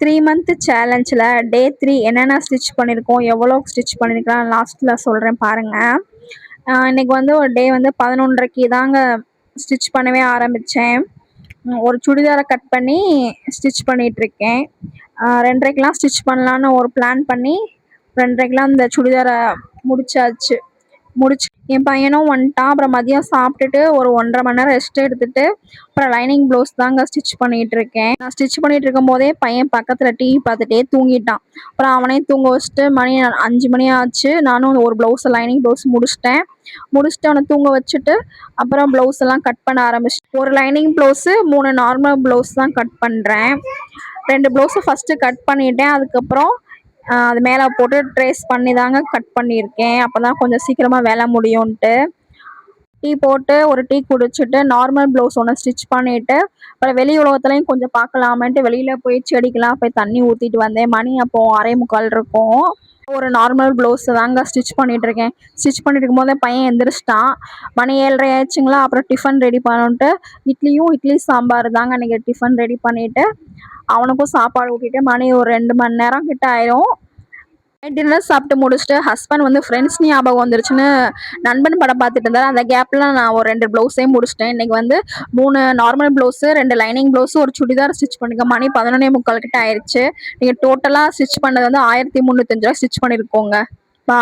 3 month சேலஞ்சில் டே 3 என்னென்ன stitch பண்ணியிருக்கோம், எவ்வளோ ஸ்டிச் பண்ணியிருக்கலாம் லாஸ்ட்டில் சொல்கிறேன் பாருங்கள். இன்றைக்கி வந்து ஒரு டே வந்து 11:30க்கு தாங்க ஸ்டிச் பண்ணவே ஆரம்பித்தேன். ஒரு சுடிதாரை கட் பண்ணி ஸ்டிச் பண்ணிகிட்ருக்கேன். 2:30க்கெலாம் ஸ்டிச் பண்ணலான்னு ஒரு பிளான் பண்ணி 2:30க்கெலாம் அந்த சுடிதாரை முடிச்சாச்சு. என் பையனும் வந்துட்டான். அப்புறம் மதியம் சாப்பிட்டுட்டு ஒரு 1.5 மணி நேரம் ரெஸ்ட் எடுத்துட்டு அப்புறம் லைனிங் ப்ளவுஸ் தாங்க ஸ்டிச் பண்ணிட்டு இருக்கேன். நான் ஸ்டிச் பண்ணிட்டு இருக்கும் போதே பையன் பக்கத்துல டிவி பார்த்துட்டே தூங்கிட்டான். அப்புறம் அவனையும் தூங்க வச்சுட்டு மணி 5 மணி ஆச்சு. நானும் ஒரு ப்ளவுஸ் லைனிங் ப்ளவுஸ் முடிச்சுட்டு அவனை தூங்க வச்சுட்டு அப்புறம் ப்ளவுஸ் எல்லாம் கட் பண்ண ஆரம்பிச்சிட்டேன். ஒரு லைனிங் ப்ளவுஸு 3 நார்மல் ப்ளவுஸ் தான் கட் பண்ணுறேன். 2 ப்ளவுஸை ஃபஸ்ட்டு கட் பண்ணிட்டேன். அதுக்கப்புறம் அது மேலே போட்டு ட்ரேஸ் பண்ணி தாங்க கட் பண்ணியிருக்கேன். அப்போ தான் கொஞ்சம் சீக்கிரமாக வேலை முடியும்ன்ட்டு. டீ போட்டு ஒரு டீ குடிச்சிட்டு நார்மல் ப்ளவுஸ் ஒன்று ஸ்டிச் பண்ணிவிட்டு அப்புறம் வெளி உலகத்துலையும் கொஞ்சம் பார்க்கலாமேன்ட்டு வெளியில் போய் செடிக்கெலாம் போய் தண்ணி ஊற்றிட்டு வந்தேன். மணி அப்போது 6:45 இருக்கும். ஒரு நார்மல் ப்ளவுஸ் தாங்க ஸ்டிச் பண்ணிகிட்ருக்கேன். ஸ்டிச் பண்ணிட்டு இருக்கும் போதே பையன் எந்திரிச்சிட்டான். மணி 7:30 ஆயிடுச்சுங்களா. அப்புறம் டிஃபன் ரெடி பண்ணிட்டு இட்லி சாம்பார் தாங்க அன்றைக்கி டிஃபன் ரெடி பண்ணிவிட்டு அவனுக்கும் சாப்பாடு ஊட்டிட்டு மணி ஒரு 2 மணி நேரம் கிட்ட ஆயிரும். டின்னர் சாப்பிட்டு முடிச்சுட்டு ஹஸ்பண்ட் வந்து ஃப்ரெண்ட்ஸ் ஞாபகம் வந்துருச்சுன்னு நண்பன் படம் பார்த்துட்டு இருந்தார். அந்த கேப்பில் நான் ஒரு 2 ப்ளவுஸையும் முடிச்சிட்டேன். இன்றைக்கி வந்து 3 நார்மல் ப்ளவுஸு, 2 லைனிங் ப்ளவுஸு, ஒரு சுடிதார் ஸ்டிச் பண்ணியிருக்கேன். மணி 11:45 கிட்ட ஆயிடுச்சு. நீங்கள் டோட்டலாக ஸ்டிச் பண்ணது வந்து 1305 ரூபா ஸ்டிச் பண்ணியிருக்கோங்க.